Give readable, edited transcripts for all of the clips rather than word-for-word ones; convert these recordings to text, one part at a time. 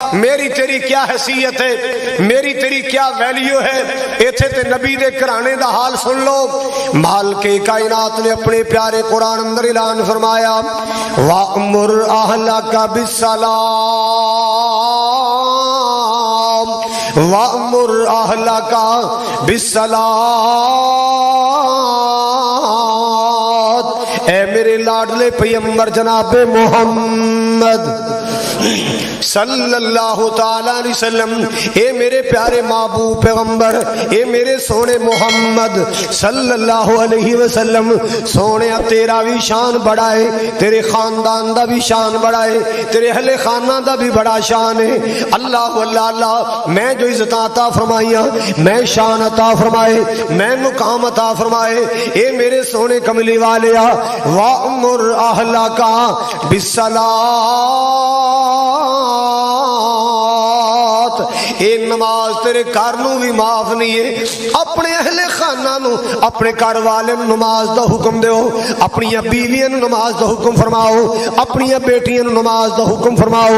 میری تیری کیا حیثیت ہے، میری تیری کیا ویلیو ہے۔ ایتھے تے نبی دے گھرانے دا حال سن لو۔ مالک کائنات نے اپنے پیارے قرآن اندر اعلان فرمایا وَأْمُرْ أَهْلَكَ بِالسَّلَامِ وَأْمُرْ أَهْلَكَ بِالصَّلَاةِ۔ اے میرے لاڈلے پیغمبر جناب محمد صلی اللہ تعالی علیہ وسلم، اے میرے پیارے محبوب پیغمبر، اے میرے سونے محمد صلی اللہ علیہ وسلم، سونے تیرا بھی شان بڑا ہے، تیرے خاندان دا بھی شان بڑا ہے، تیرے اہل خانہ دا بھی بڑا شان ہے۔ اللہ اللہ اللہ، میں جو عزت عطا فرمائیاں، میں شان عطا فرمائے، میں مقام عطا فرمائے، اے میرے سونے کملی والیا وَأْمُرْ أَهْلَكَ بِالصَّلَاةِ۔ اے نماز تیرے گھر نو بھی معاف نہیں ہے، اپنے اہل خانہ نو، اپنے گھر والے نو نماز دا حکم دیو، اپنی بیویاں نو نماز دا حکم فرماؤ، اپنی بیٹیاں نو نماز دا حکم فرماؤ،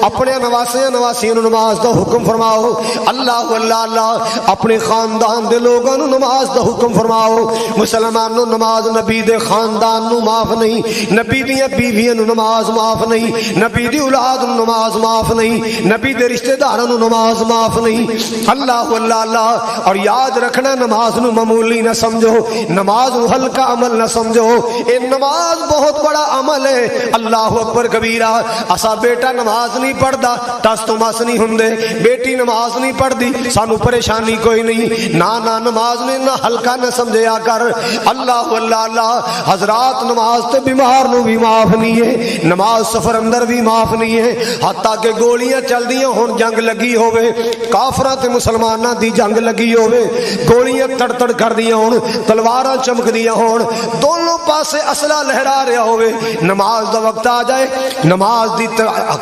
اپنے نواسیاں نو نماز دا حکم فرماؤ۔ اللہ اللہ اللہ، اپنے خاندان دے لوگاں نو نماز دا حکم فرماؤ۔ مسلمان نو نماز نبی دے خاندان نو معاف نہیں، نبی دیاں بیویاں نو نماز معاف نہیں، نبی دی اولاد نو نماز معاف نہیں، نبی دے رشتہ داراں نو نماز معاف نہیں۔ اللہ اللہ اللہ، اور یاد رکھنا نماز نو معمولی نہ سمجھو، نماز نو ہلکا عمل نہ سمجھو، اے نماز بہت بڑا عمل ہے۔ اللہ اکبر کبیرہ۔ اسا بیٹا نماز نہیں پڑھدا تس تو مس نہیں ہوندے، بیٹی نماز نہیں پڑھدی سانو پریشانی کوئی نہیں۔ نہ نماز نے نہ ہلکا نہ سمجھیا کر۔ اللہ اللہ اللہ، حضرات نماز تے بیمار نو بھی معاف نہیں ہے، نماز سفر اندر بھی معاف نہیں ہے، حتیٰ کہ گولیاں چل دیاں ہون جنگ لگی ہوئے، کافراں تے مسلماناں دی جنگ لگی ہوئے، گولیاں تڑ تڑ کر دیاں ہون، تلواراں چمک دیاں ہون، دونوں پاسے اسلحہ لہرا رہا ہوئے، نماز دا وقت آ جائے، نماز دی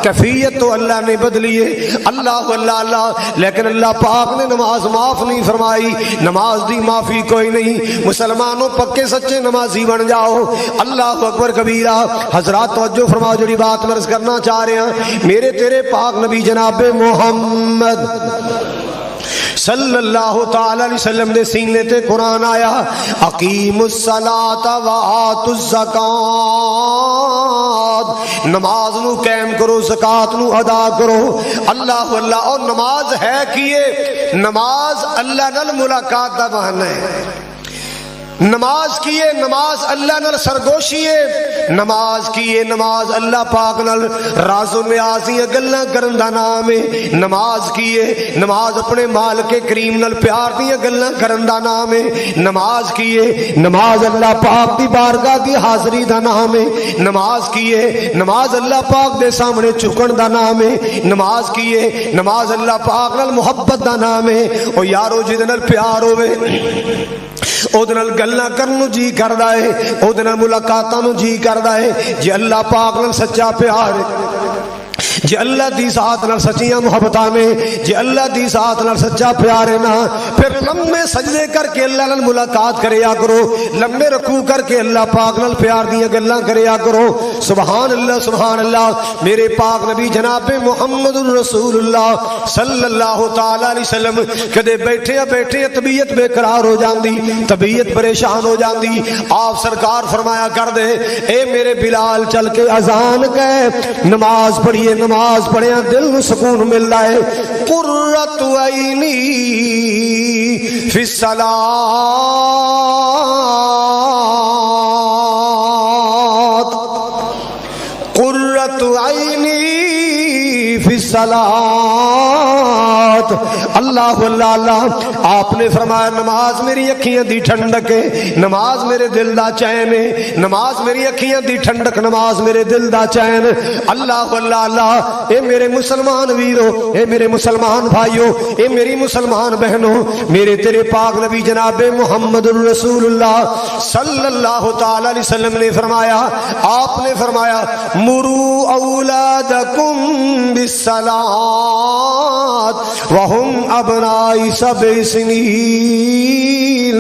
کیفیت تو اللہ نے بدلی ہے۔ اللہ اللہ اللہ، لیکن اللہ پاک نے نماز معاف نہیں فرمائی، نماز دی معافی کوئی نہیں۔ مسلمانوں پکے سچے نمازی بن جاؤ۔ اللہ اکبر کبیرہ۔ حضرات توجہ فرماؤ، جڑی بات میں عرض کرنا چاہ رہے ہیں، میرے تیرے پاک نبی جناب محمد صلی اللہ تعالی علیہ وسلم دے سینے تے قرآن آیا اقیم الصلاۃ وآتوا الزکات، نماز نو قائم کرو، زکات نو ادا کرو۔ اللہ اللہ، اور نماز ہے کیے؟ نماز اللہ نال ملاقات دا بہانہ ہے۔ نماز کیے؟ نماز اللہ نال سرگوشی ہے۔ نماز کیے؟ نماز اللہ پاک نال راز و نیازیاں گلاں کرن دا نام ہے۔ نماز کیے؟ نماز اپنے مالک کریم نال پیار دیاں گلاں کرن دا نام ہے۔ نماز کیے؟ نماز اللہ پاک دی بارگاہ دی حاضری دا نام ہے۔ نماز کیے؟ نماز اللہ پاک دے سامنے چکن دا نام ہے۔ نماز کیے؟ نماز اللہ پاک نال محبت دا نام ہے۔ او یارو جے نال پیار ہوے او دے نال گلاں کرن نو جی کردا ہے، او دے نال ملاقاتاں نو جی کردا ہے۔ جے اللہ پاک نال سچا پیار ہے، جے اللہ دی ذات نال سچیاں محبتاں نے، جے اللہ دی ذات نال سچا پیار ہے نا، پھر لمبے سجدے کر کے اللہ نال ملاقات کریا کرو، لمبے رکوع کر کے اللہ پاک نال پیار دیاں گلاں کریا کرو۔ سبحان اللہ سبحان اللہ۔ میرے پاک نبی جناب محمد رسول اللہ صلی اللہ تعالی علیہ وسلم کدے بیٹھے طبیعت بے قرار ہو جاندی، طبیعت پریشان ہو جاندی، آپ سرکار فرمایا کر دے اے میرے بلال چل کے اذان کہے، نماز پڑھیے، نماز پڑھیا دل نو سکون ملدا ہے۔ قرۃ عینی فی الصلاۃ، قرۃ عینی فی الصلاۃ۔ اللہ اللہ اللہ، آپ نے فرمایا نماز میری اکھیاں دی ٹھنڈک ہے، نماز میرے دل دا چین ہے، نماز میری اکھیاں دی ٹھنڈک، نماز میرے دل دا چین۔ اللہ اللہ اللہ، اے میرے مسلمان ویرو، اے میرے مسلمان بھائیو، اے میری مسلمان بہنوں، میرے تیرے پاک نبی جناب محمد رسول اللہ صلی اللہ تعالی علیہ وسلم نے فرمایا، آپ نے فرمایا مروا اولادکم بالصلاۃ وہم ابناء 7 سنین۔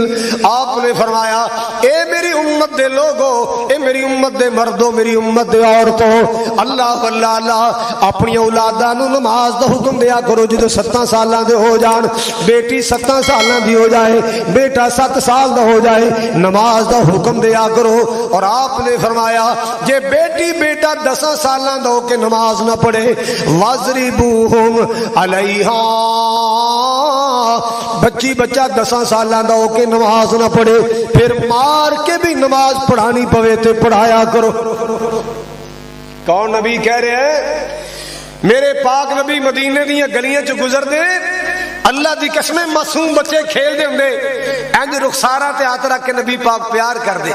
آپ نے فرمایا اے میری میری امت دے لوگو، اے میری امت دے مردوں، میری امت دے عورتوں، اللہ اللہ اللہ اپنی اولاداں نو نماز دا حکم دیا کرو۔ جدو 7 سالاں دے ہو جان، بیٹی 7 سالاں دی ہو جائے، بیٹا 7 سال دا ہو جائے، نماز دا حکم دیا کرو۔ اور آپ نے فرمایا جے بیٹی بیٹا 10 سالاں دا ہو کے نماز نہ پڑھے، وَاضْرِبُوهُمْ عَلَيْهَا، بچی بچہ 10 سالاں دا ہو کے نماز نہ پڑھے، پھر مار کے بھی نماز پڑھانی پوے تے پڑھایا کرو۔ کون نبی کہہ رہے ہیں؟ میرے پاک نبی مدینے دیاں گلیاں چ گزر دے، اللہ دی قسم معصوم بچے کھیل دے ہوندے، انج رخسارا تے ہاتھ رکھ کے نبی پاک پیار کر دے،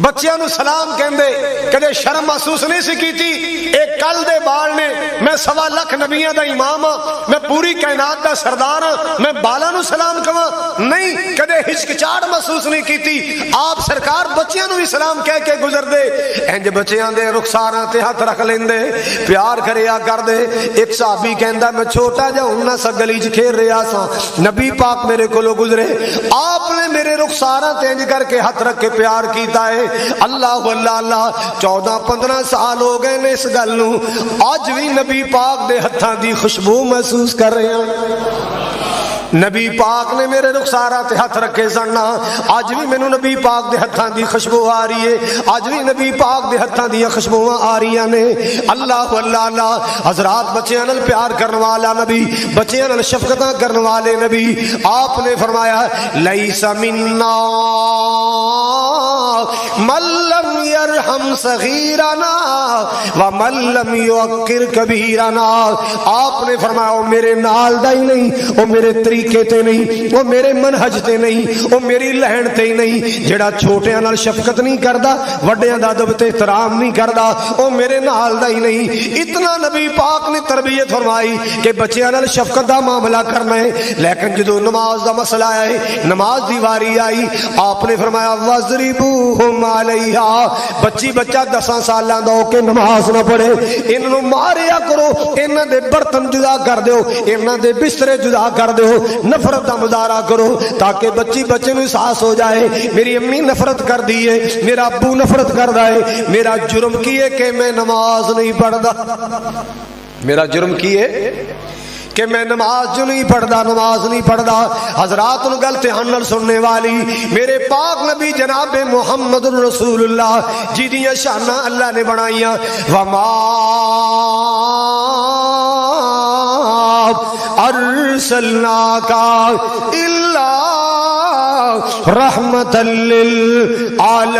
بچیاں نو سلام کہندے، کدے شرم محسوس نہیں سی کیتی۔ ایک کل دے بال نے، میں 1.25 لاکھ نبیاں دا امام ہاں، میں پوری کائنات دا سردار ہاں، میں بالاں نو سلام کواں؟ نہیں، کدے ہچکچاہٹ محسوس نہیں کیتی۔ آپ سرکار بچیاں نو بھی سلام کہہ کے گزر دے، انج بچیاں دے رخساراں تے ہاتھ رکھ لیندے، پیار کریا کر دے۔ ایک صحابی کہندا میں چھوٹا جا ہن سا گلی چ کھیل رہا سا، نبی پاک میرے کولوں گزرے، آپ نے میرے رخساراں تے انج کر کے ہاتھ رکھ کے پیار کیتا ہے۔ اللہ اللہ اللہ 14-15 سال ہو گئے نے اس گل نو، اج بھی نبی پاک دے ہتھاں دی خوشبو محسوس کر رہے ہیں۔ نبی پاک نے میرے رخساراں تے ہاتھ رکھے سننا، اج بھی مینوں نبی پاک دے ہتھاں دی خوشبو آ رہی ہے، اج بھی نبی پاک دے ہتھاں دی خوشبوواں آ رہی نے۔ اللہ اللہ اللہ حضرات بچیاں نال پیار کرن والا نبی، بچیاں نال شفقتاں کرن والے نبی، آپ نے فرمایا لیس منا من لم یرحم صغیرنا ومن لم یوقر کبیرنا۔ آپ نے فرمایا وہ میرے نال دا ہی نہیں، وہ میرے طریقے تے نہیں، وہ میرے منہج تے نہیں، وہ میری لہن تے ہی نہیں، جڑا چھوٹیاں نال شفقت نہیں کردا، وڈیاں دا ادب تے احترام نہیں کردا، وہ میرے نال دا ہی نہیں۔ اتنا نبی پاک نے تربیت فرمائی کہ بچیاں نال شفقت دا معاملہ کرنا ہے، لیکن جدو نماز دا مسئلہ آیا ہے، نماز دی واری آئی، آپ نے فرمایا وَاضْرِبُوهُمْ عَلَيْهَا، بچی بچہ 10 سالاں دا ہو کے نماز نہ پڑھے، انہوں ماریا کرو، انہاں دے برتن جدا کر دیو، انہاں دے بسترے جدا کر دیو، نفرت دا مظاہرہ کرو تاکہ بچی بچے نو احساس ہو جائے میری امی نفرت کر دی ہے، میرا ابو نفرت کردا ہے، میرا جرم کی ہے کہ میں نماز نہیں پڑھدا، میرا جرم کی ہے کہ میں نماز جو نہیں پڑھدا، نماز نہیں پڑھدا۔ حضرات ان گل دھیان نال سننے والی، میرے پاک نبی جناب محمد رسول اللہ جی دیاں شاناں اللہ نے بنائیاں، وما ارسلناک الا رحمۃ للعالمین۔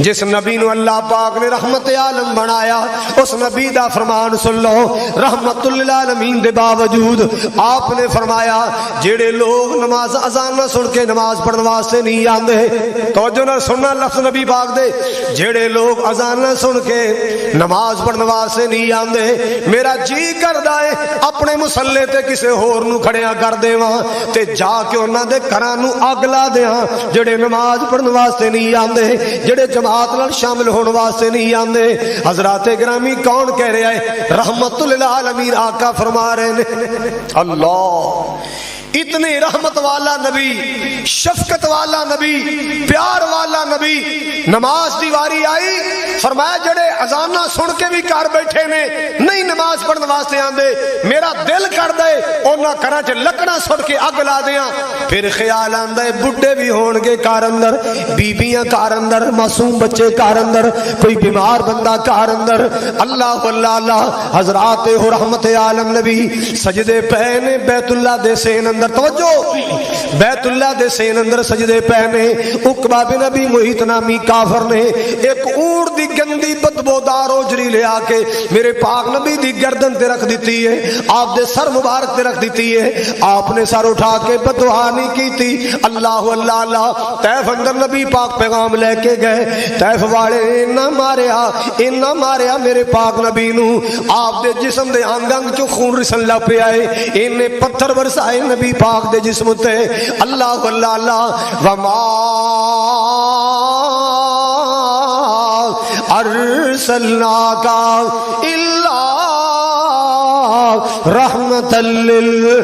جس نبی نو اللہ پاک نے رحمت عالم بنایا، اس نبی دا فرمان سن لو، رحمت للعالمین دے باوجود آپ نے فرمایا جڑے لوگ نماز اذان نہ سن کے نماز پڑھن واسطے نہیں آندے، توجہ نہ سننا لفظ نبی پاک دے، جڑے لوگ اذان نہ سن کے نماز پڑھن واسطے نہیں آندے، میرا جی کردا ہے اپنے مصلے تے کسے ہور نو کھڑیاں کر دیواں تے جا کے انہاں دے گھراں نو اگ لا دیاں، جڑے نماز پڑھن واسطے نہیں آندے، جڑے جماعت نال شامل ہونے واسطے نہیں آندے۔ حضرات گرامی کون کہہ رہا ہے؟ رحمت للعالمین آقا فرما رہے ہیں۔ اللہ اتنی رحمت والا نبی، شفقت والا نبی، پیار والا نبی، نماز دی واری آئی، فرمایا جڑے اذاناں سن کے بھی گھر بیٹھے نے نہیں نماز پڑھن واسطے آندے، میرا دل کر دے انہاں گھراں چ لکڑاں سٹ کے اگ لا دیاں، پھر خیال آندا ہے بڈھے بھی ہون گے گھر اندر، بیبیاں گھر اندر، معصوم بچے گھر اندر، کوئی بیمار بندہ گھر اندر، اللہ اللہ اللہ حضرات ہو رحمت عالم نبی سجدے پے نے بیت اللہ دے سین اندر، توجہ بیت اللہ دے سین اندر سجدے پہنے، عقبہ بن ابی محیط نامی کافر نے ایک اونٹ دی گندی بدبودار اوجری لے آ کے میرے پاک نبی دی گردن تے رکھ دیتی ہے، آپ دے سر مبارک تے رکھ دیتی ہے، آپ نے سر اٹھا کے بددعا نہیں کی تھی، اللہ اللہ اللہ۔ طیف اندر نبی پاک پیغام لے کے گئے، طیف والے نہ ماریا میرے پاک نبی نو، آپ دے جسم دے انگ انگ چوں خون رسن لگ پیا ہے، انہیں پتھر برسائے نبی پاک دے جسم تے، اللہ اللہ اللہ۔ وما ارسلناک الا رحمت للعالمین۔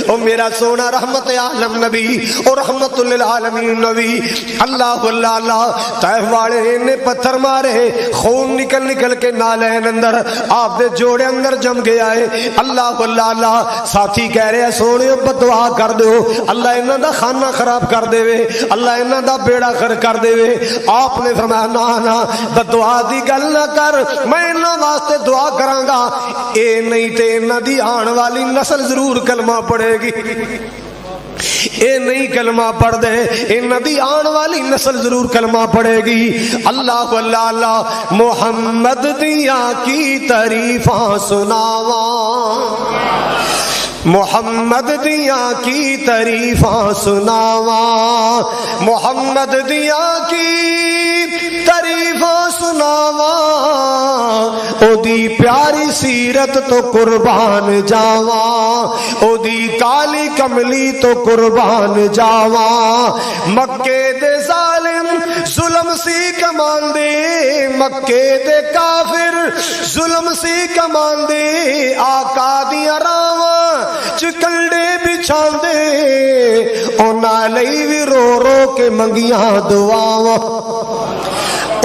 او میرا سونا رحمت عالم نبی اور رحمت للعالمین نبی، اللہ اللہ اللہ۔ طائف والے نے پتھر مارے، خون نکل نکل کے نالین اندر آپ دے جوڑے اندر جم گیا ہے۔ اللہ اللہ اللہ۔ ساتھی کہہ رہے ہیں سونے بدعا کر دو، اللہ انہاں دا خانہ خراب کر دے وے، اللہ انہاں دا بیڑا خر کر دے وے۔ آپ نے فرمایا نا نا بدعا دی گل نہ کر، میں انہاں واسطے دعا کراں گا، اے نہیں تے انہاں دی آن والی نسل ضرور کلمہ پڑھے گی۔ اے نہیں کلمہ پڑھ دے، انہاں دی آن والی نسل ضرور کلمہ پڑھے گی۔ اللہ اللہ اللہ۔ محمد دیاں کی تعریفاں سناواں، محمد دیاں کی تعریفاں سناواں، محمد دیاں کی تعریفاں سناواں، او دی پیاری سیرت تو قربان جاواں، او دی کالی کملی تو قربان جاواں۔ مکے دے ظالم ظلم سی کمان دے، مکے دے کافر ظلم سی کمان دے، آقا دیاں راواں چکلڑے بچھان دے، اونا لئی بھی رو رو کے منگیاں دعاواں،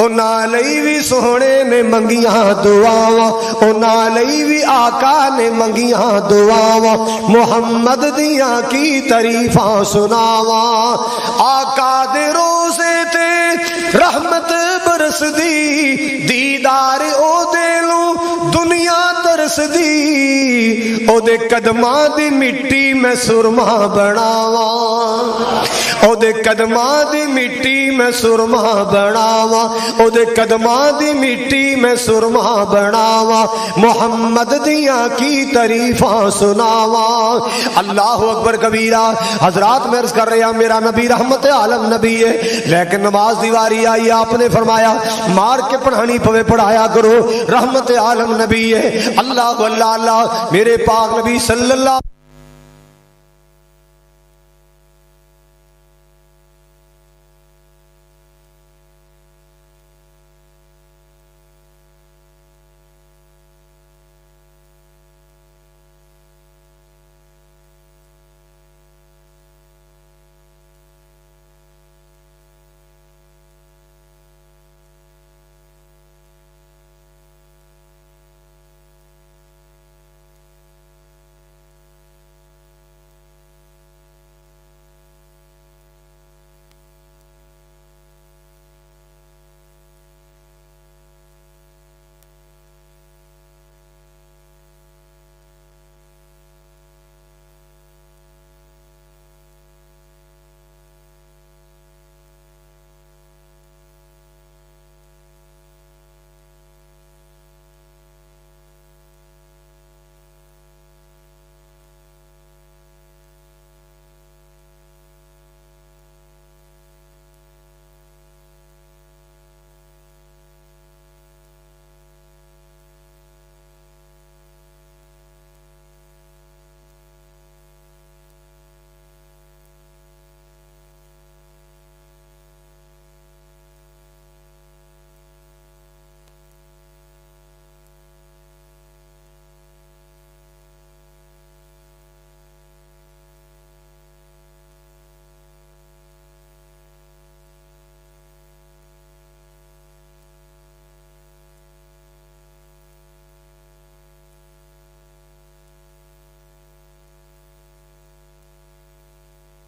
اونا لئی بھی سونے نے منگیاں دعاواں، اونا لئی بھی آقا نے منگیاں دعاواں۔ محمد دیاں کی تعریفاں سناواں، آقا دے روزے تے رحمت برس دی، دیدار او دے لوں دنیا ترس دی، او دے قدماں دی مٹی میں سرما بناواں، او دے قدماں دی مٹی میں سرما بناواں، او دے قدماں دی مٹی میں سرما بناواں۔ محمد دیاں کی تعریفاں سناواں۔ اللہ اکبر کبیرہ۔ حضرات میں عرض کر رہے ہیں میرا نبی رحمت عالم نبی ہے، لیکن نماز دیواری آئی، آپ نے فرمایا مار کے پڑھانی پوے پڑھایا کرو، رحمت عالم نبی ہے۔ اللہ اللہ اللہ۔ میرے پاک نبی صلی اللہ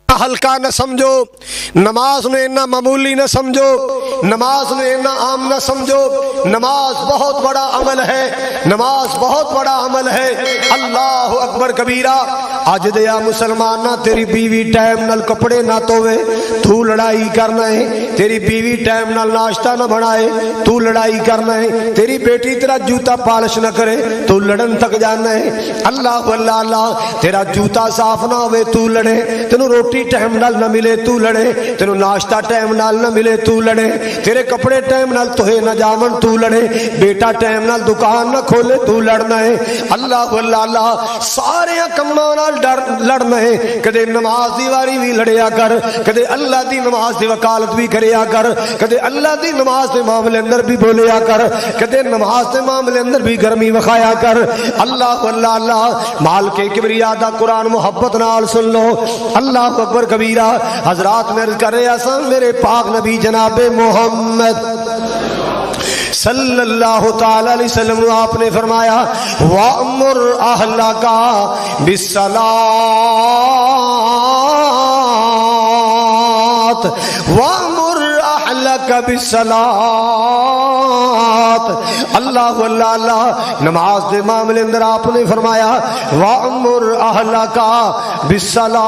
ہلکا نہ سمجھو، نماز نے اتنا معمولی نہ سمجھو، نماز نے اتنا عام نہ سمجھو، نماز بہت بڑا عمل ہے، نماز بہت بڑا عمل ہے۔ اللہ اکبر کبیرہ۔ اج دیا مسلمانہ تیری بیوی ٹائم نال کپڑے نہ دھوے تو لڑائی کرنا ہے، تیری بیوی ٹائم نال ناشتہ نہ بنائے تو لڑائی کرنا ہے، تیری بیٹی تیرا جوتا پالش نہ کرے تو لڑن تک جانا ہے۔ اللہ اللہ اللہ۔ تیرا جوتا صاف نہ ہوئے تو لڑے، تینوں روٹی ٹائم نال نہ ملے تو لڑے, تینو ناشتہ ٹائم نال نہ ملے تو لڑے, تیرے کپڑے ٹائم نال توہے نہ جاون تو لڑے, بیٹا ٹائم نال دکان نہ کھولے تو لڑنا ہے. اللہ اللہ اللہ سارے کماں نال لڑنا ہے. کدے نماز دی واری بھی لڑیا کر, کدے اللہ دی نماز دی وکالت بھی کریا کر, کدے اللہ دی نماز دے معاملے اندر بھی بولیا کر, کدے نماز دے معاملے اندر بھی گرمی وکھایا کر. اللہ اللہ اللہ مال کے کبریا دا قرآن محبت نال سن لو. اللہ اکبر کبیرہ. حضرات میں عرض کر رہا سا میرے پاک نبی جناب محمد صلی اللہ تعالی علیہ وسلم آپ نے فرمایا وَأْمُرْ أَهْلَكَ بِالصَّلَاةِ وَأْمُرْ أَهْلَكَ بِالصَّلَاةِ. اللہ اللہ اللہ نماز دے معاملے اندر آپ نے فرمایا وَأْمُرْ أَهْلَكَ بِالصَّلَاةِ.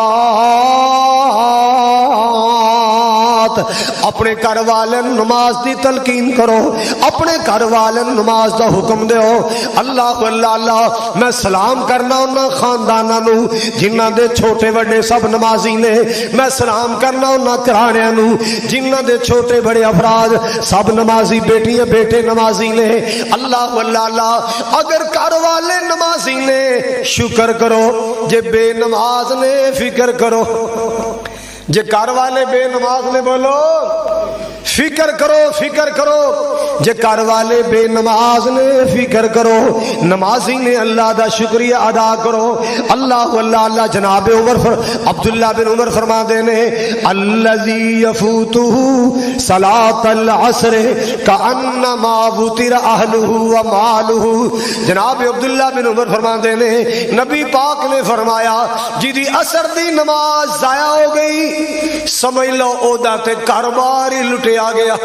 اپنے گھر والے نماز دی تلقین کرو, اپنے گھر والے نماز دا حکم دیو. اللہ اللہ اللہ میں سلام کرنا انہاں خانداناں نو جنہاں دے چھوٹے بڑے سب نمازی نے, میں سلام کرنا انہاں گھرانیاں نو جنہاں دے چھوٹے بڑے افراد سب نمازی, بیٹیاں بیٹے نمازی نے. اللہ اللہ اللہ اگر گھر والے نمازی نے شکر کرو, جے بے نماز نے فکر کرو. جے گھر والے بے نماز نے بولو فکر کرو فکر کرو. جے گھر والے بے نماز نے فکر کرو, نمازی نے اللہ دا شکریہ ادا کرو. اللہ اللہ اللہ جناب عمر عبداللہ بن عمر فرما دینے الذی یفوتہ صلاۃ العصر کانما وتر اہلہ ومالہ. جناب عبداللہ بن عمر فرما دینے نبی پاک نے فرمایا جدی عصر دی نماز ضائع ہو گئی سمجھ لو او دا تے کاروبار ہی لٹیا گیا.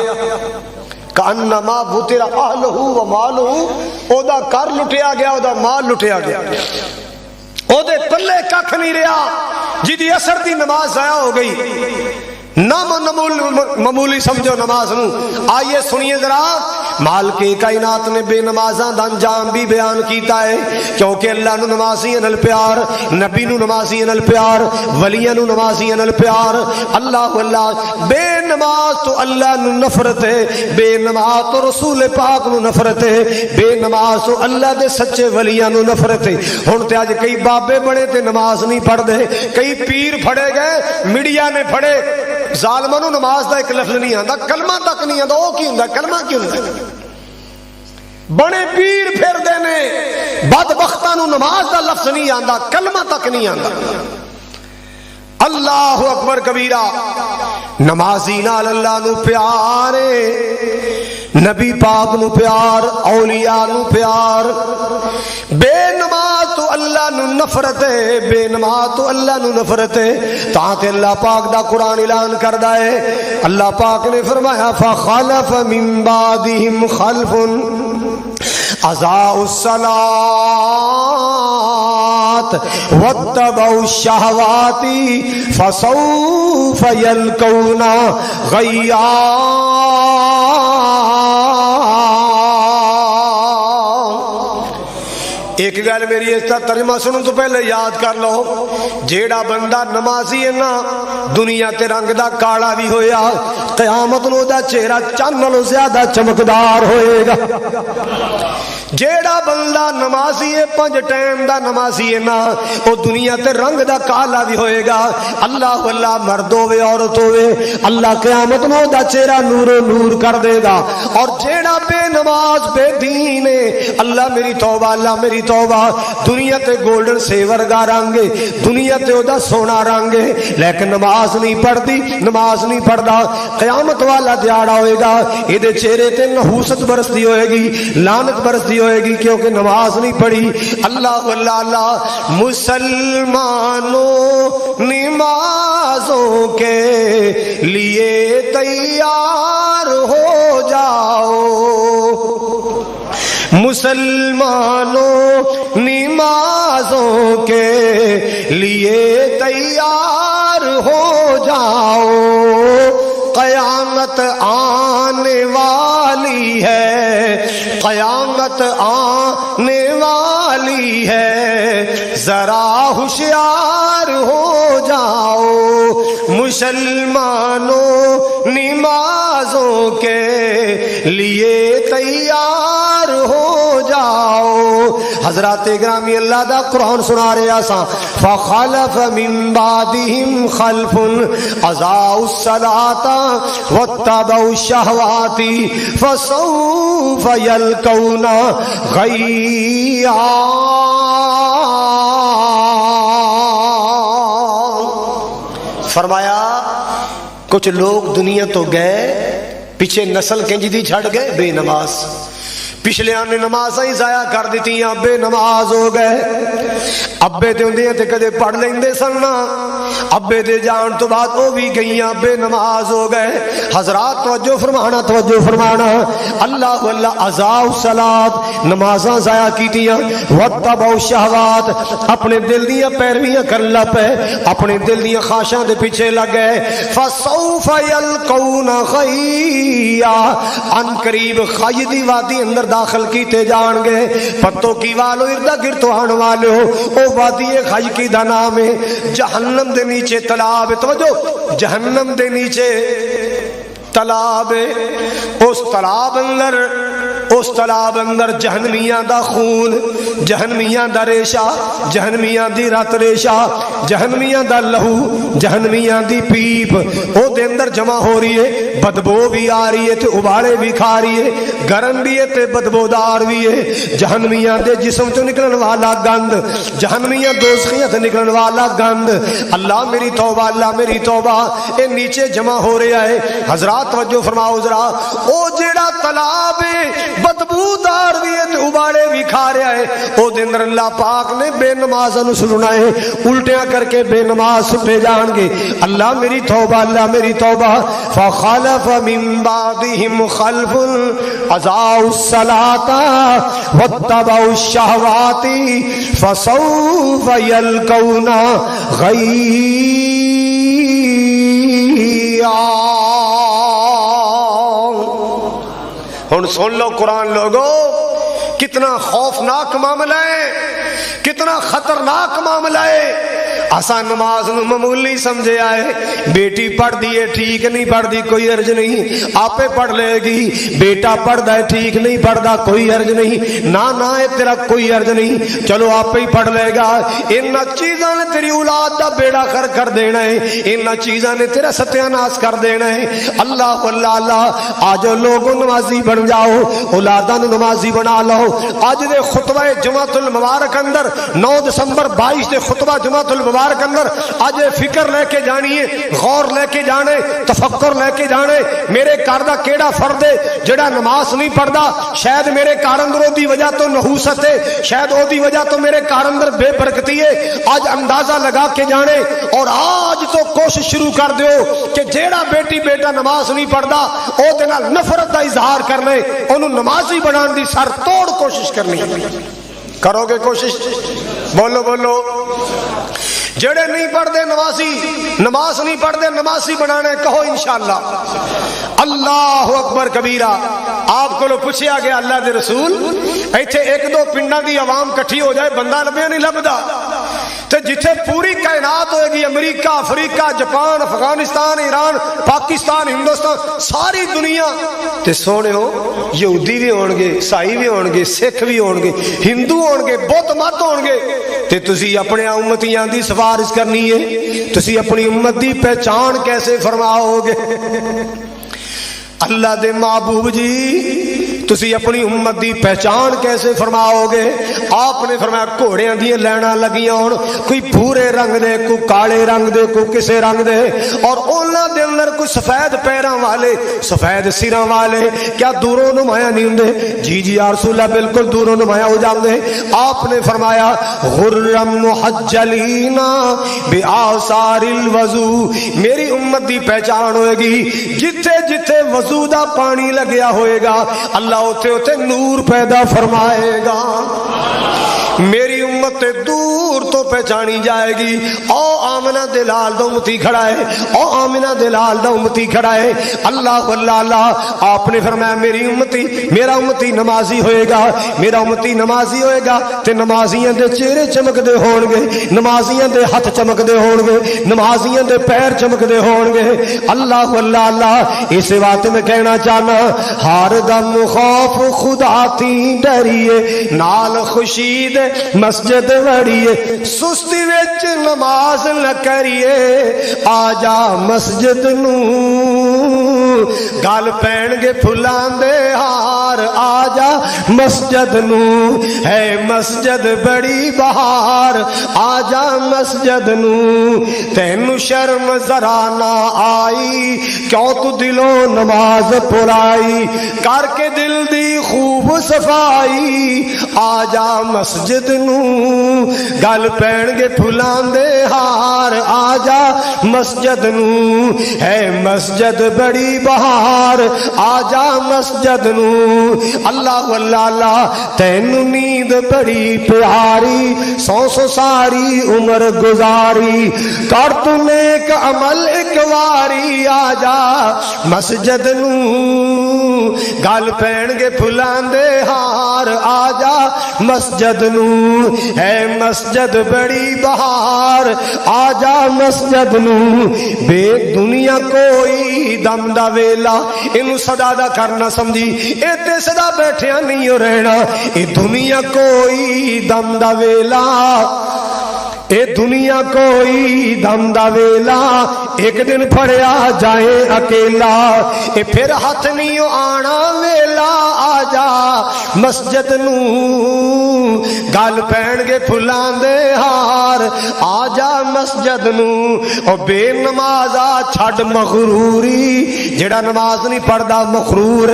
کانما وتر اہلہ ومالہ, او دا گھر لٹیا گیا, او دا مال لٹیا گیا, او دے پلے ککھ نہیں رہا. جدی عصر دی نماز ضائع ہو گئی معمولی سمجھو نماز نو. آئیے سنیے ذرا مال کے کائنات نے بے نمازاں دا انجام بھی بیان کیتا ہے, کیونکہ اللہ نو نمازیاں نال پیار, نبی نو نمازیاں نال پیار, ولیاں نو نمازیاں نال پیار. اللہ اللہ بے نماز تو اللہ نو نفرت ہے, بے نماز تو رسول پاک نو نفرت ہے, بے نماز تو اللہ دے سچے ولیاں نو نفرت ہے. ہن تے اج کئی بابے بڑے تے نماز نہیں پڑھ دے, کئی پیر پھڑے گئے, میڈیا نے پھڑے. ظالماں نو نماز دا ایک لفظ نہیں آندا, کلمہ تک نہیں آندا. او کی ہوندا کلمہ کی ہوندا؟ بڑے پیر پھر دے نے, بدبختاں نو نماز دا لفظ نہیں آندا, کلمہ تک نہیں آندا. اللہ اکبر کبیرہ. نمازی نال اللہ نو پیار ہے, نبی پاک نو پیار, اولیاء نو پیار. بے نماز تو اللہ نو نفرت ہے, بے نماز تو اللہ نو نفرت ہے. تاکہ اللہ پاک دا قرآن اعلان کردا ہے. اللہ پاک نے فرمایا فخلف من بعدہم خلف اضاعوا الصلاۃ واتبعوا الشہوات فسوف یلقون غیا. ایک گل میری اس کا ترجمہ سنن تو پہلے یاد کر لو, جیڑا بندہ نمازی ہے نا دنیا تے رنگ دا کالا بھی ہویا, قیامت نو دا چہرہ چند نالوں زیادہ چمکدار ہوئے گا. جیڑا بندہ نمازی ہے, 5 ٹائم دا نمازی ہے نا, وہ دنیا تے رنگ دا کالا بھی ہوئے گا. اللہ اللہ مرد ہوئے عورت ہوئے, اللہ قیامت نو دا چہرہ نور و نور کر دے گا. اور جیڑا بے نماز بے دین ہے, اللہ میری توبہ, اللہ میری توبہ, دنیا تے گولڈن سیور گا رنگ, دنیا تے دا سونا رنگ, لیکن نماز نہیں پڑھتی, نماز نہیں پڑھتا. قیامت والا دیاڑا ہوئے گا, یہ چہرے تے نحوست برستی ہوئے گی, لعنت برستی ہوئے گی, کیونکہ نماز نہیں پڑھی. اللہ اللہ اللہ مسلمانوں نمازوں کے لیے تیار ہو جاؤ, مسلمانوں نمازوں کے لیے تیار ہو جاؤ. قیامت آنے والی ہے, قیامت آنے والی ہے, ذرا ہوشیار ہو جاؤ. مسلمانوں نمازوں کے لیے تیار ہو جاؤ. حضرات گرامی اللہ دا قرآن سنا رہے آساں. فخلف من بعدهم خلف اضاعوا الصلاة واتبعوا الشہوات فسوف یلقون غیّا. فرمایا کچھ لوگ دنیا تو گئے، پیچھے نسل کنج دی چھڑ گئے بے نماز. پچھلے نے نماز ہی ضائع کر دیتی، بے نماز ہو گئے. ابے دے ہوندے تے کدے پڑھ لیندے سن، ابے دے جان تو بعد وہ بھی گئیاں بے نماز ہو گئے. حضرات توجہ فرمانا، توجہ فرمانا. اللہ اللہ اضاعوا الصلاۃ، نمازاں ضائع کیتیاں. واتبعوا الشہوات، اپنے دل دیاں پیرویاں کرن لگ پے، اپنے دل دیاں خواہشاں دے پیچھے لگ گئے. فسوف یلقون غیّا، ان قریب خی دی وادی اندر داخل کیتے جان گے. پتو کی والو اردا گرد آن والے ہو، او وادی خی کی دا نام ہے جہنم دے نیچے تالاب. توجہ، جہنم دے نیچے تالاب ہے. اس تالاب اندر جہنمیاں دا خون، جہنمیاں دا ریشہ، جہنمیاں دی رت ریشہ، جہنمیاں دا لہو، جہنمیاں دی پیپ او دے اندر جمع ہو رہی ہے. بدبو بھی آ رہی ہے تے ابالے بھی کھا رہی ہے، گرم بھی ہے تے بدبودار بھی ہے. جہنمیاں دے جسم تو نکلن والا گند، جہنمیاں دوزخیاں تے نکلن والا گند. اللہ میری توبہ، اللہ میری توبہ، اے نیچے جمع ہو رہا ہے. حضرات توجہ فرماؤ ذرا. او جیڑا تالاب ہے بدبودار بھی ہے تے ابالے بھی کھا رہا ہے، او دے اندر اللہ پاک نے بے نمازاں نوں سٹنا ہے. الٹیاں کر کے بے نماز سٹے جان گے. اللہ میری توبہ، اللہ میری توبہ. فخلف من بعدهم خلف اضاعوا الصلاۃ واتبعوا الشہوات فسوف یلقون غیّا. ہن سن لو قرآن لوگو، کتنا خوفناک معاملہ ہے، کتنا خطرناک معاملہ ہے. آسان نماز معمولی سمجھے آئے، بیٹی پڑھ دیے ٹھیک نہیں پڑھ دی کوئی عرض نہیں، آپے پڑھ لے گی. بیٹا پڑھ دا ہے ٹھیک نہیں پڑھ دا کوئی عرض نہیں، نہ تیرا کوئی عرض نہیں، چلو آپے ہی پڑھ لے گا. ان چیزاں نے تیری اولاد دا بیڑا کر دینا ہے، ان چیزاں نے تیرا ستیاناس کر دینا ہے. اللہ اللہ اللہ. آج لوگوں نمازی بن جاؤ، اولاداں نمازی بنا لو. آج دے خطبہ جمعۃ المبارک اندر 9 دسمبر 22 دے خطبہ جمعۃ المبارک اندر آج فکر لے کے جانی ہے، غور لے کے جانے، تفکر لے کے جانے. میرے گھر دا کیڑا فرد ہے جڑا نماز نہیں پڑھدا؟ شاید میرے گھر اندر دی وجہ تو نحوست ہے، شاید او دی وجہ تو میرے گھر اندر بے برکتی ہے. آج اندازہ لگا کے جانے اور آج تو کوشش شروع کر دیو کہ جیڑا بیٹی بیٹا نماز نہیں پڑھدا او دے نال نفرت دا اظہار کرنے، اونوں نمازی بنان دی سر توڑ کوشش کرنی. کرو گے کوشش؟ بولو بولو. جڑے نہیں پڑھتے نمازی، نماز نہیں پڑھتے نمازی بنانے، کہو انشاءاللہ. اللہ اکبر کبیرہ. آپ کو پوچھیا گیا اللہ دے رسول ایتھے ایک دو پنڈاں دی عوام کٹھی ہو جائے بندہ لبیا نہیں لبدا، تے جتھے پوری کائنات ہوئے گی، امریکہ، افریقہ، جاپان، افغانستان، ایران، پاکستان، ہندوستان، ساری دنیا تے سونے ہو یہودی بھی ہون گے، عیسائی بھی ہون گے، سکھ بھی ہون گے، ہندو ہون گے، بت مت ہون گے، تے تسی اپنے امتیاں دی سفارش کرنی ہے. تسی اپنی امت دی پہچان کیسے فرماؤ گے؟ اللہ دے محبوب جی تسی اپنی امت دی پہچان کیسے فرماؤ گے؟ آپ نے فرمایا گھوڑیاں دی لائناں لگیاں ہون، کوئی بھورے رنگ دے، کوئی کالے رنگ دے، کوئی کسے رنگ دے، اور انہاں دے اندر کوئی سفید پیراں والے، سفید سراں والے. کیا دوروں نمایاں نہیں ہوندے؟ جی جی یا رسول اللہ بالکل دوروں نمایاں ہو جاندے. آپ نے فرمایا غرم محجلین بآثار الوضو، میری امت دی پہچان ہوئے گی جتھے جتھے وضو دا پانی لگیا ہوئے گا اللہ اوتے اوتے نور پیدا فرمائے گا. میری امت امت دور تو پہچانی جائے گی۔ او آمنہ دے لال دا امتی کھڑا ہے، او آمنہ دے لال دا امتی کھڑا ہے۔ اللہ اللہ اللہ، آپ نے فرمایا میری امتی، میرا امتی نمازی ہوئے گا، میرا امتی نمازی ہوئے گا تے نمازیاں دے چہرے چمک دے ہون گے، نمازیاں دے ہاتھ چمک دے ہون گے، نمازیاں دے پیر چمک دے ہون گے۔ اللہ اللہ اللہ، اس بات میں کہنا چاہنا ہر دم خوف خدا تھی ڈریے، نال خوشی دے مسجد وڑیے، سستی وچ نماز نہ کریے، آ جا مسجد نو گل پین گے پھلاں دے ہار، آ جا مسجد نو ہے مسجد بڑی بہار، آ جا مسجد نو تینو شرم ذرا نہ آئی، کیوں تو دلوں نماز پرائی، کر کے دل دی خوب صفائی، آ جا مسجد نو گل پین گے پھلاں دے ہار، آ جا مسجد نو ہے مسجد بڑی بہار، آ جا مسجد نو۔ اللہ اللہ اللہ، تینو نیند بڑی پیاری، سو ساری عمر گزاری، کر تو نیک عمل ایک واری، آ جا مسجد نو گل پین گے پھلاں دے ہار، آ جا مسجد نو ہے مسجد بڑی بہار، آ جا مسجد نو۔ بے دنیا کوئی دم دا ویلا، اینو صدا دا کرنا سمجھی، اے تے صدا بیٹھیا نہیں ہو رہنا، اے دنیا کوئی دم دا ویلا، اے دنیا کوئی دم دا ویلا، ایک دن پھڑیا جائے اکیلا، اے پھر ہاتھ نہیں آنا ویلا، آ جا مسجد نو گل پین گے پھلاں دے ہار، آ جا مسجد نو۔ او بے نمازا چھڈ مغروری، جڑا نماز نہیں پڑھدا مغرور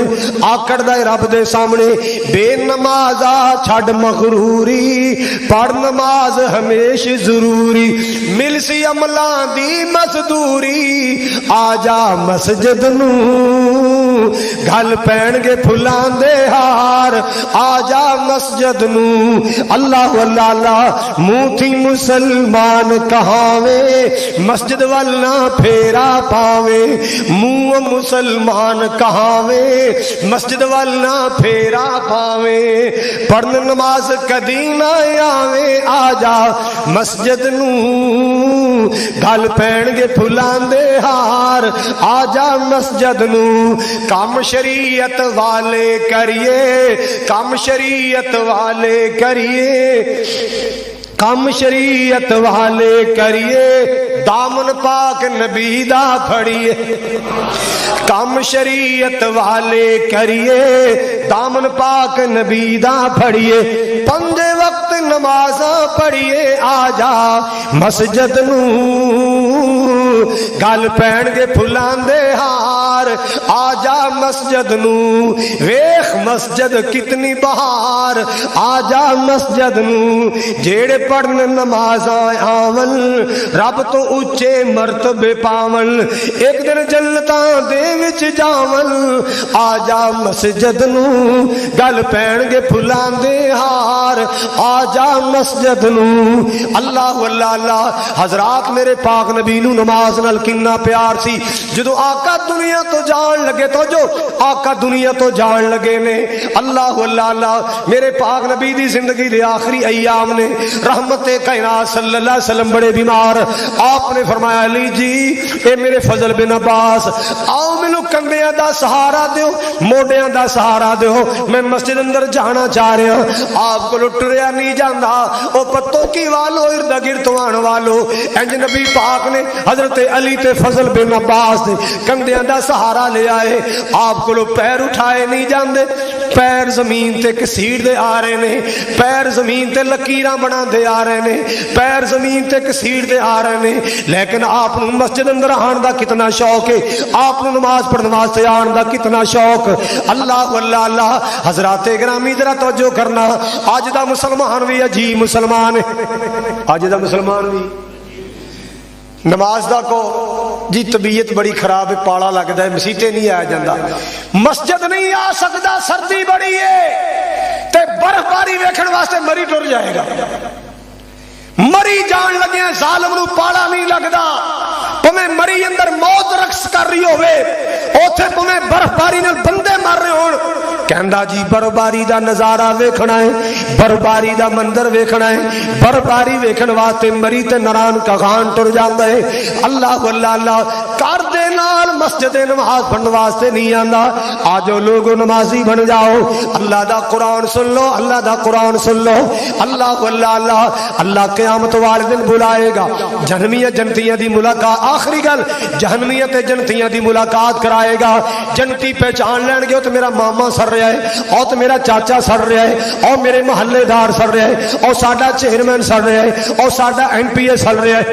آکڑدا ہے رب دے سامنے، بے نمازا چھڈ مغروری، پڑھ نماز ہمیش ضروری، مل سی عملاں دی مزدوری، آ جا مسجد نو گل پین گے پھلاں دے ہار، آ جا مسجد نو۔ اللہ اللہ اللہ، منہ تھی مسلمان کہاوے، مسجد والنا پھیرا پاوے، منہ مسلمان کہاوے، مسجد والنا پھیرا پاوے، پڑھن نماز کدی نہ آوے، آ جا مسجد نو گل پین گے پھلاں دے ہار، آ جا مسجد نو۔ کام شریعت والے کریے، کام شریعت والے کریے، کام شریعت والے کریے، دامن پاک نبی دا پھڑیے، کام شریعت والے کریے، دامن پاک نبی دا پھڑیے، پنجے وقت نمازاں پڑھیے، آ جا مسجد نو گل پین گے پھلاں دے ہار، آ جا مسجد نو، ویخ مسجد کتنی بہار، آ جا مسجد نو، جیڑے پڑھن نمازاں آون، رب تو اچے مرتبے پاون، ایک دن جنتاں دے وچ جاون، آ جا مسجد نو گل پین گے پھلاں دے ہار، آ جا مسجد نو۔ اللہ اللہ اللہ، حضرات میرے پاک نبی نو نماز نال کنا پیار سی، جدو آقا دنیا تو جان لگے، تو جو آقا دنیا تو جان لگے نے، اللہ اللہ اللہ، میرے پاک نبی دی زندگی دے آخری ایام نے، رحمت کائنات صلی اللہ علیہ وسلم بڑے بیمار، آپ نے فرمایا علی جی اے میرے فضل بن عباس، آؤ مینوں کندھیاں دا سہارا دیو، موڈیاں دا سہارا دیو، میں مسجد اندر جانا چاہ رہا ہوں۔ آپ کو ٹریا نہیں جاندا، او پتوں کی والو ارد گرد آن والو، انج نبی پاک نے حضرت علی تے فضل بن عباس نے کندھیاں دا سہارا لے آئے، آپ کو پیر اٹھائے نہیں جاندے، پیر زمین تے کسیڑ دے آ رہے نے، پیر زمین تے لکیراں بنا دے آ رہے نے، پیر زمین تے کسیڑ دے آ رہے نے، لیکن آپ نے مسجد اندر آن دا کتنا شوق ہے، آپ نے نماز پڑھنے واسطے آن دا کتنا شوق۔ اللہ اللہ اللہ، حضرات گرامی ذرا توجہ کرنا، آج دا مسلمان بھی عجیب مسلمان ہے، آج دا مسلمان بھی نماز دا کو جی طبیعت بڑی خراب ہے، پاڑا لگتا ہے، مسیطے نہیں آیا جاندہ، مسجد نہیں آ سکتا، سردی بڑی ہے تے برف باری ویکھن واسطے مری ٹر جائے گا، مری جان لگے ظالم نو پالا نہیں لگدا، پویں مری اندر موت رقص کر رہی ہوئے، اوتھے پویں برف باری نال بندے مر رہے ہون، کہندا جی برفباری دا نظارہ ویکھنا ہے، برفباری دا منظر ویکھنا ہے، برفباری ویکھن واسطے مری تے نران کا خان ٹر جاندا ہے۔ اللہ اللہ اللہ کر دے نال مسجد نماز پڑھن واسطے نہیں آندا، آجو لوگو نمازی بن جاؤ، اللہ دا قرآن سن لو، اللہ دا قرآن سن لو۔ اللہ اللہ اللہ اللہ قیامت والے دن بلائے گا جہنمیت جنتیاں دی ملاقات، آخری گل جہنمیت جنتیاں دی ملاقات کرائے گا، جنتی پہچان لین گے تو میرا ماما سر رہا ہے، اور تو میرا چاچا سر رہا ہے، اور میرے محلے دار سر رہا ہے، اور ساڈا چیئرمین سر رہا ہے، اور ساڈا ایم پی اے سر رہا ہے۔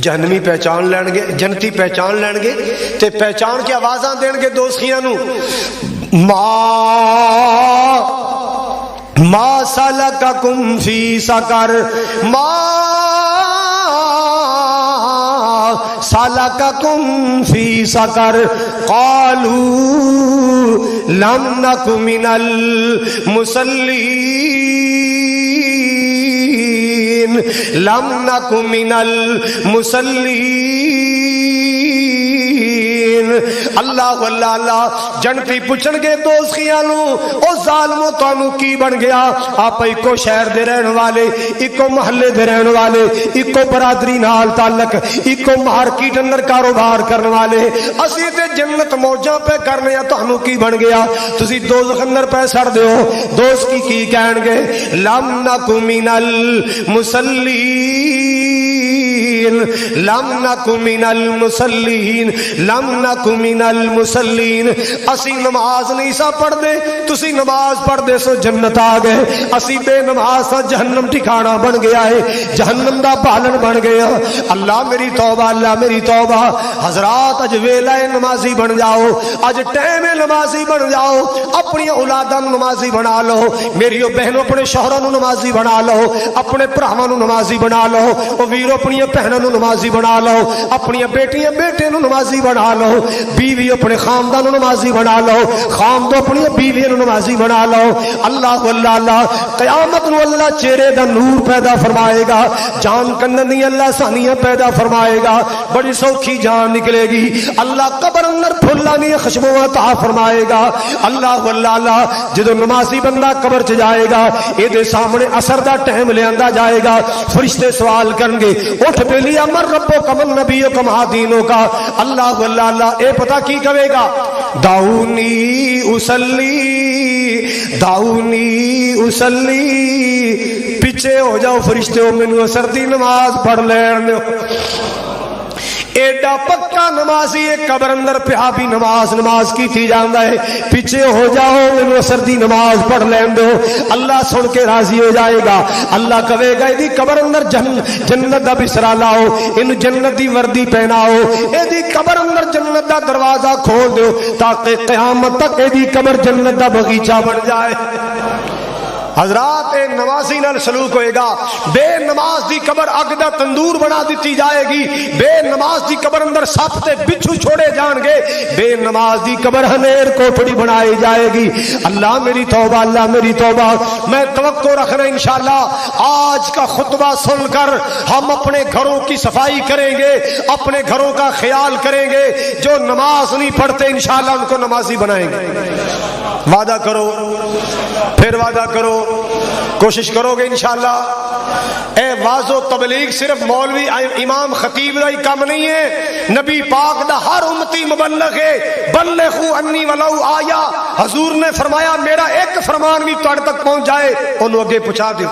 جہنمی پہچان لین گے، جنتی پہچان لین گے تے پہچان کے آوازاں دین گے دوستیاں نو، ما سلککم فی سقر، ما سلککم فی سقر، قالوا لم نک من المصلین، لم نک من المصلین۔ اللہ اللہ اللہ جنتی پوچھن گے دوستیاں نو، او ظالمو تانوں کی بن گیا؟ آپ ایکو شہر دے رہن والے، ایکو محلے دے رہن والے، ایکو برادری نال تعلق، ایکو مارکیٹ اندر کاروبار کرن والے، اسی تے جنت موجاں پہ کرنے ہیں، تانوں کی بن گیا؟ تسی دوزخ اندر پہ سڑ دیو۔ دوست کی کہن گے؟ لم نک من المصلین، لم نک من المصلین، لم نک من المصلین۔ اسی نماز نہیں سا پڑھ دے، تسی نماز پڑھ دے سو جنت آ گئے، اسی بے نماز سا جہنم ٹھکانہ بن گیا ہے، جہنم دا بالن بن گیا۔ اللہ میری توبہ، اللہ میری توبہ۔ حضرات اج ویلا نمازی بن جاؤ، اج ٹائم نمازی بن جاؤ، اپنی اولاداں نمازی بنا لو، میری بہنوں اپنے شوہراں نو نمازی بنا لو، اپنے بھراواں نو نمازی بنا لو، او ویرو اپنی بہناں نو نمازی بنا لو، اپنی بیٹیاں بیٹے نو نمازی بنا لو، بیوی اپنے خاندان نو نمازی بنا لو، خاندان اپنی بیوی نو نمازی بنا لو۔ اللہ اللہ اللہ قیامت نو اللہ چہرے دا نور پیدا فرمائے گا، جان کننی اللہ سانیاں پیدا فرمائے گا، بڑی سوکھی جان نکلے گی، اللہ قبر اندر پھلانی خوشبو عطا فرمائے گا۔ اللہ اللہ اللہ جدو نمازی بندہ قبر چ جائے گا، اے دے سامنے اثر دا ٹائم لے آندا جائے گا، فرشتے سوال کرن گے اٹھ بیلی امر ربو کمن نبی کم دینوں کا۔ اللہ اللہ اللہ اے پتہ کی کہے گا؟ دعونی اسلی، دعونی اسلی، پیچھے ہو جاؤ فرشتے، مینوں اثر دی نماز پڑھ لین دیو۔ ایڈا پکا نمازی ایک قبر اندر پیا بھی نماز کی تھی جاندا ہے، پیچھے ہو جاؤ مینوں اثر دی نماز پڑھ لین دو۔ اللہ سن کے راضی ہو جائے گا، اللہ کہے گا ایدی قبر اندر جنت دا بسرا لاؤ، اینو جنت دی وردی پہناؤ، ایدی قبر اندر جنت دا دروازہ کھول دو تاکہ قیامت تک ایدی قبر جنت دا باغیچہ بن جائے۔ حضرات اے نمازی نال سلوک ہوئے گا، بے نماز دی قبر اگ دا تندور بنا دیتی جائے گی، بے نماز دی قبر اندر سپ تے بچھو چھوڑے جان گے، بے نماز دی قبر ہنیر کوٹھڑی بنائی جائے گی۔ اللہ میری توبہ، اللہ میری توبہ۔ میں توقع رکھنا انشاءاللہ آج کا خطبہ سن کر ہم اپنے گھروں کی صفائی کریں گے، اپنے گھروں کا خیال کریں گے، جو نماز نہیں پڑھتے انشاءاللہ ان کو نمازی بنائیں گے۔ وعدہ کرو، پھر وعدہ کرو، کوشش کرو گے انشاءاللہ۔ اے واز و تبلیغ صرف مولوی امام خطیب کا ہی کام نہیں ہے، نبی پاک دا ہر امتی مبلغ ہے۔ بلغوا انی ولو آیا، حضور نے فرمایا میرا ایک فرمان بھی تہاڈے تک پہنچ جائے انہوں اگے پہنچا دیو۔